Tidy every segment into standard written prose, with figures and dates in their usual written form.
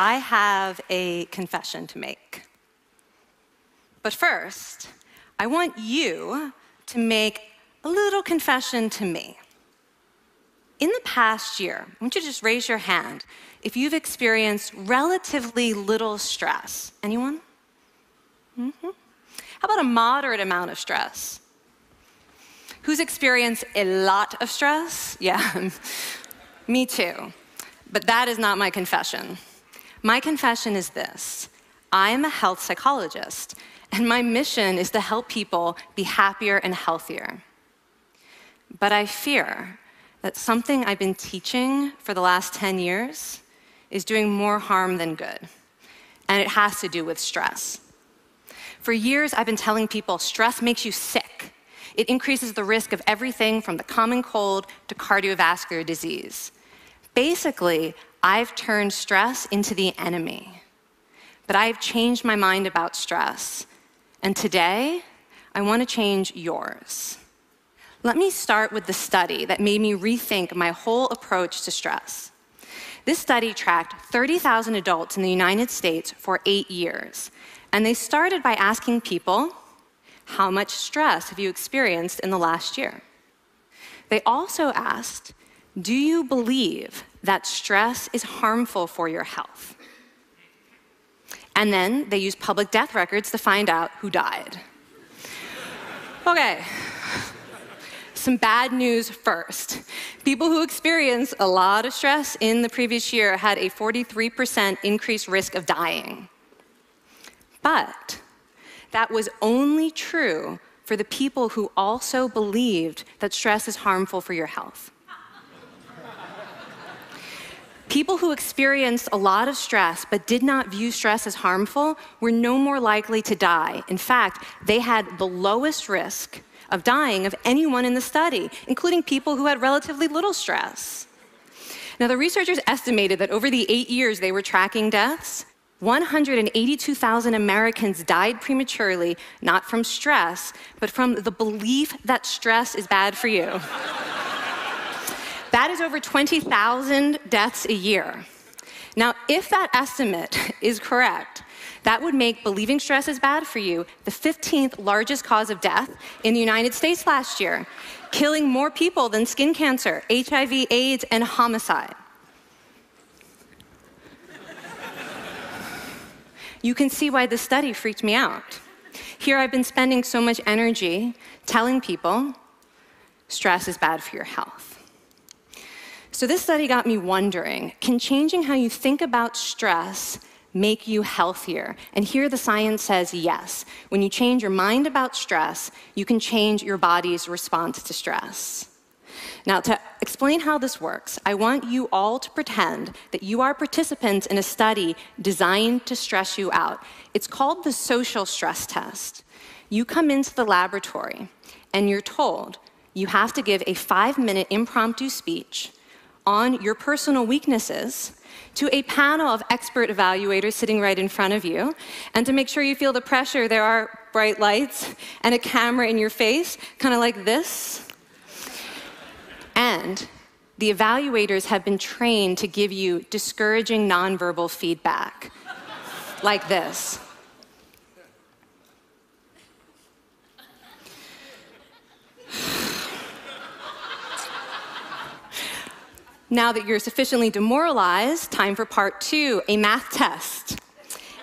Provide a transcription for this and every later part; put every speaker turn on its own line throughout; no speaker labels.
I have a confession to make. But first, I want you to make a little confession to me. In the past year, I want you to just raise your hand if you've experienced relatively little stress. Anyone? How about a moderate amount of stress? Who's experienced a lot of stress? Yeah, me too. But that is not my confession. My confession is this: I am a health psychologist, and my mission is to help people be happier and healthier. But I fear that something I've been teaching for the last 10 years is doing more harm than good, and it has to do with stress. For years, I've been telling people stress makes you sick. It increases the risk of everything from the common cold to cardiovascular disease. Basically, I've turned stress into the enemy. But I've changed my mind about stress, and today, I want to change yours. Let me start with the study that made me rethink my whole approach to stress. This study tracked 30,000 adults in the United States for 8 years, and they started by asking people, how much stress have you experienced in the last year? They also asked, do you believe that stress is harmful for your health? And then they used public death records to find out who died. Okay. Some bad news first. People who experienced a lot of stress in the previous year had a 43% increased risk of dying. But that was only true for the people who also believed that stress is harmful for your health. People who experienced a lot of stress but did not view stress as harmful were no more likely to die. In fact, they had the lowest risk of dying of anyone in the study, including people who had relatively little stress. Now, the researchers estimated that over the 8 years they were tracking deaths, 182,000 Americans died prematurely, not from stress, but from the belief that stress is bad for you. That is over 20,000 deaths a year. Now, if that estimate is correct, that would make believing stress is bad for you the 15th largest cause of death in the United States last year, killing more people than skin cancer, HIV, AIDS, and homicide. You can see why this study freaked me out. Here I've been spending so much energy telling people stress is bad for your health. So this study got me wondering, can changing how you think about stress make you healthier? And here the science says yes. When you change your mind about stress, you can change your body's response to stress. Now, to explain how this works, I want you all to pretend that you are participants in a study designed to stress you out. It's called the social stress test. You come into the laboratory, and you're told you have to give a 5-minute impromptu speech on your personal weaknesses to a panel of expert evaluators sitting right in front of you. And to make sure you feel the pressure, there are bright lights and a camera in your face, kind of like this. And the evaluators have been trained to give you discouraging nonverbal feedback, like this. Now that you're sufficiently demoralized, time for part 2, a math test.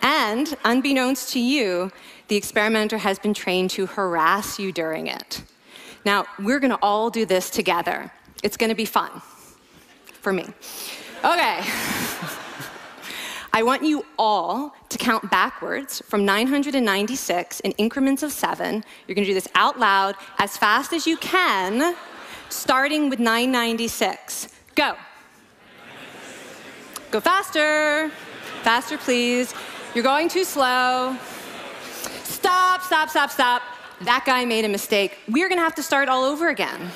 And unbeknownst to you, the experimenter has been trained to harass you during it. Now, we're gonna all do this together. It's gonna be fun, for me. Okay. I want you all to count backwards from 996 in increments of 7. You're gonna do this out loud as fast as you can, starting with 996. Go. Go faster. Faster, please. You're going too slow. Stop, stop, stop, stop. That guy made a mistake. We're gonna have to start all over again.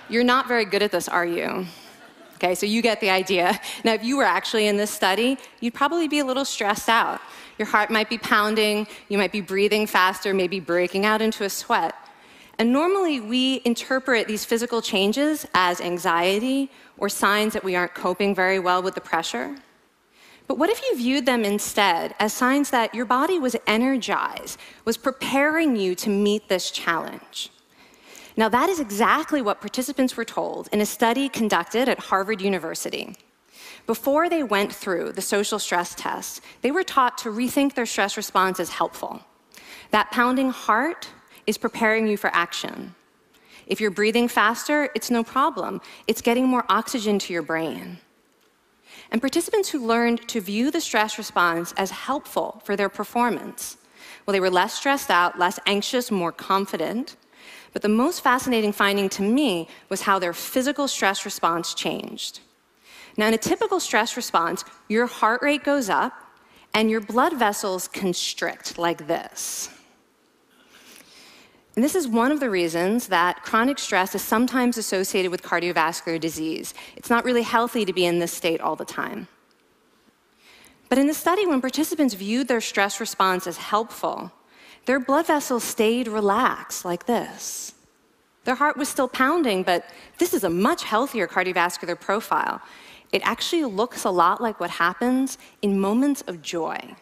You're not very good at this, are you? Okay, so you get the idea. Now, if you were actually in this study, you'd probably be a little stressed out. Your heart might be pounding, you might be breathing faster, maybe breaking out into a sweat. And normally, we interpret these physical changes as anxiety or signs that we aren't coping very well with the pressure. But what if you viewed them instead as signs that your body was energized, was preparing you to meet this challenge? Now, that is exactly what participants were told in a study conducted at Harvard University. Before they went through the social stress test, they were taught to rethink their stress response as helpful. That pounding heart is preparing you for action. If you're breathing faster, it's no problem. It's getting more oxygen to your brain. And participants who learned to view the stress response as helpful for their performance, well, they were less stressed out, less anxious, more confident. But the most fascinating finding to me was how their physical stress response changed. Now, in a typical stress response, your heart rate goes up and your blood vessels constrict like this. And this is one of the reasons that chronic stress is sometimes associated with cardiovascular disease. It's not really healthy to be in this state all the time. But in the study, when participants viewed their stress response as helpful, their blood vessels stayed relaxed like this. Their heart was still pounding, but this is a much healthier cardiovascular profile. It actually looks a lot like what happens in moments of joy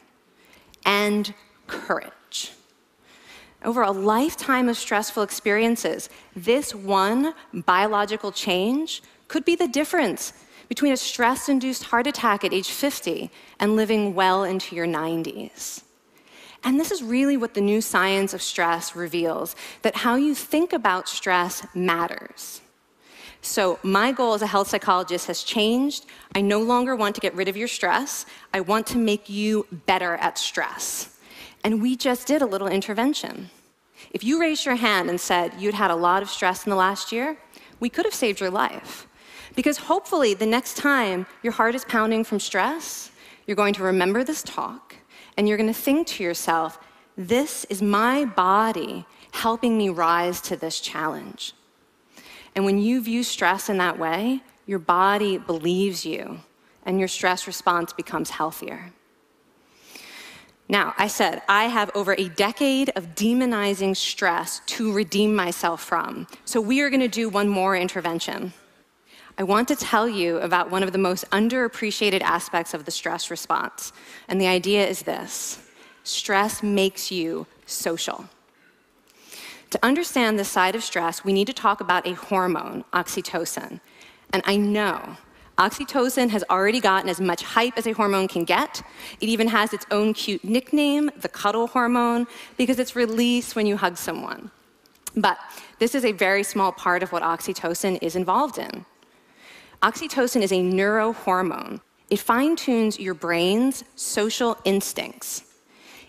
and courage. Over a lifetime of stressful experiences, this one biological change could be the difference between a stress-induced heart attack at age 50 and living well into your 90s. And this is really what the new science of stress reveals, that how you think about stress matters. So my goal as a health psychologist has changed. I no longer want to get rid of your stress. I want to make you better at stress. And we just did a little intervention. If you raised your hand and said you'd had a lot of stress in the last year, we could have saved your life. Because hopefully the next time your heart is pounding from stress, you're going to remember this talk, and you're going to think to yourself, this is my body helping me rise to this challenge. And when you view stress in that way, your body believes you, and your stress response becomes healthier. Now, I said I have over a decade of demonizing stress to redeem myself from. So we are going to do one more intervention. I want to tell you about one of the most underappreciated aspects of the stress response. And the idea is this: stress makes you social. To understand this side of stress, we need to talk about a hormone, oxytocin. And I know oxytocin has already gotten as much hype as a hormone can get. It even has its own cute nickname, the cuddle hormone, because it's released when you hug someone. But this is a very small part of what oxytocin is involved in. Oxytocin is a neurohormone. It fine-tunes your brain's social instincts.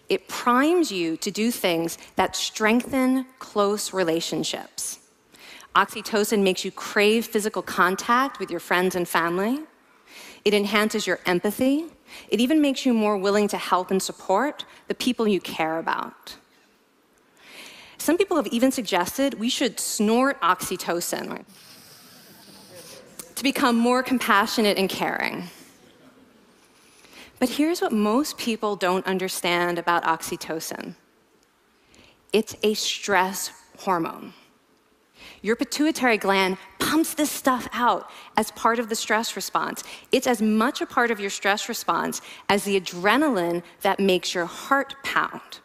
It primes you to do things that strengthen close relationships. Oxytocin makes you crave physical contact with your friends and family. It enhances your empathy. It even makes you more willing to help and support the people you care about. Some people have even suggested we should snort oxytocin to become more compassionate and caring. But here's what most people don't understand about oxytocin. It's a stress hormone. Your pituitary gland pumps this stuff out as part of the stress response. It's as much a part of your stress response as the adrenaline that makes your heart pound.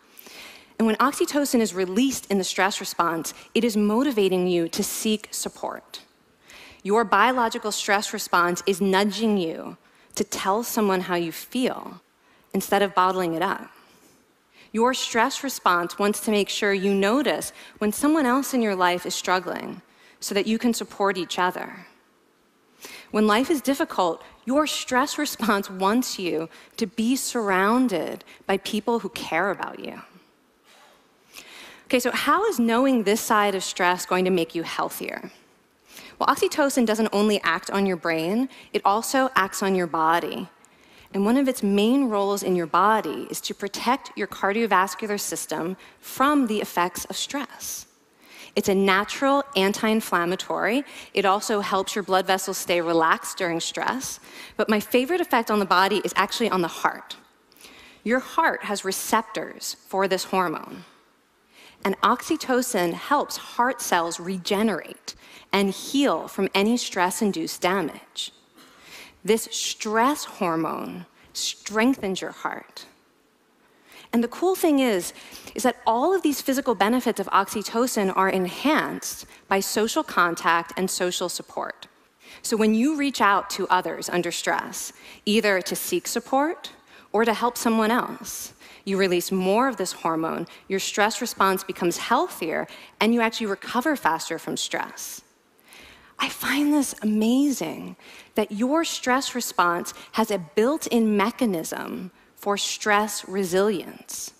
And when oxytocin is released in the stress response, it is motivating you to seek support. Your biological stress response is nudging you to tell someone how you feel instead of bottling it up. Your stress response wants to make sure you notice when someone else in your life is struggling so that you can support each other. When life is difficult, your stress response wants you to be surrounded by people who care about you. Okay, so how is knowing this side of stress going to make you healthier? Well, oxytocin doesn't only act on your brain, it also acts on your body. And one of its main roles in your body is to protect your cardiovascular system from the effects of stress. It's a natural anti-inflammatory. It also helps your blood vessels stay relaxed during stress. But my favorite effect on the body is actually on the heart. Your heart has receptors for this hormone. And oxytocin helps heart cells regenerate and heal from any stress-induced damage. This stress hormone strengthens your heart. And the cool thing is that all of these physical benefits of oxytocin are enhanced by social contact and social support. So when you reach out to others under stress, either to seek support or to help someone else, you release more of this hormone, your stress response becomes healthier, and you actually recover faster from stress. I find this amazing that your stress response has a built-in mechanism for stress resilience.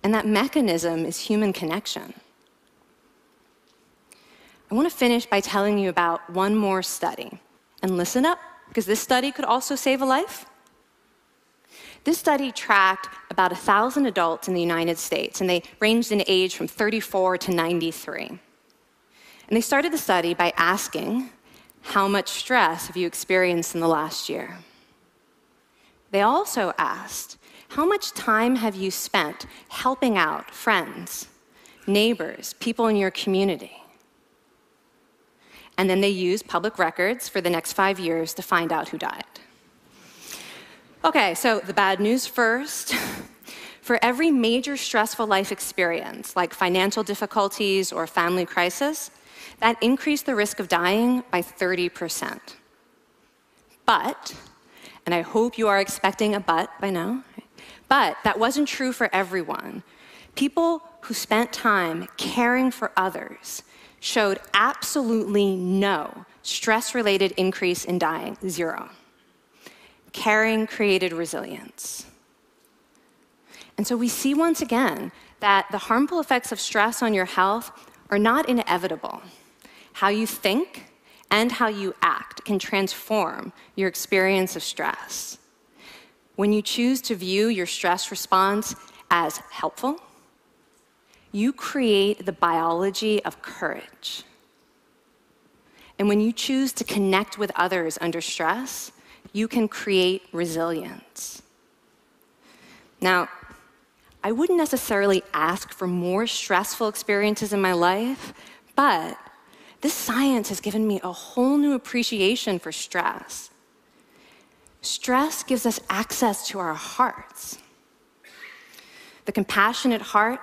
And that mechanism is human connection. I want to finish by telling you about one more study. And listen up, because this study could also save a life. This study tracked about 1,000 adults in the United States, and they ranged in age from 34 to 93. And they started the study by asking, how much stress have you experienced in the last year? They also asked, how much time have you spent helping out friends, neighbors, people in your community? And then they used public records for the next 5 years to find out who died. Okay, so the bad news first. For every major stressful life experience, like financial difficulties or family crisis, that increased the risk of dying by 30%. But, and I hope you are expecting a but by now, but that wasn't true for everyone. People who spent time caring for others showed absolutely no stress-related increase in dying, 0. Caring created resilience. And so we see once again that the harmful effects of stress on your health are not inevitable. How you think and how you act can transform your experience of stress. When you choose to view your stress response as helpful, you create the biology of courage. And when you choose to connect with others under stress, you can create resilience. Now, I wouldn't necessarily ask for more stressful experiences in my life, but this science has given me a whole new appreciation for stress. Stress gives us access to our hearts. The compassionate heart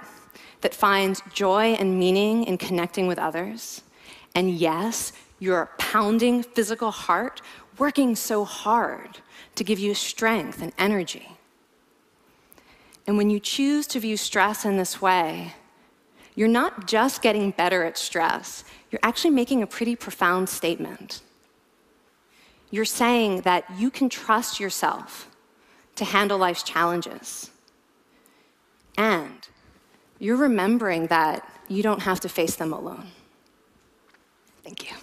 that finds joy and meaning in connecting with others. And yes, your pounding physical heart working so hard to give you strength and energy. And when you choose to view stress in this way, you're not just getting better at stress, you're actually making a pretty profound statement. You're saying that you can trust yourself to handle life's challenges. And you're remembering that you don't have to face them alone. Thank you.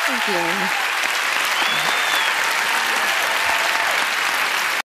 Thank you.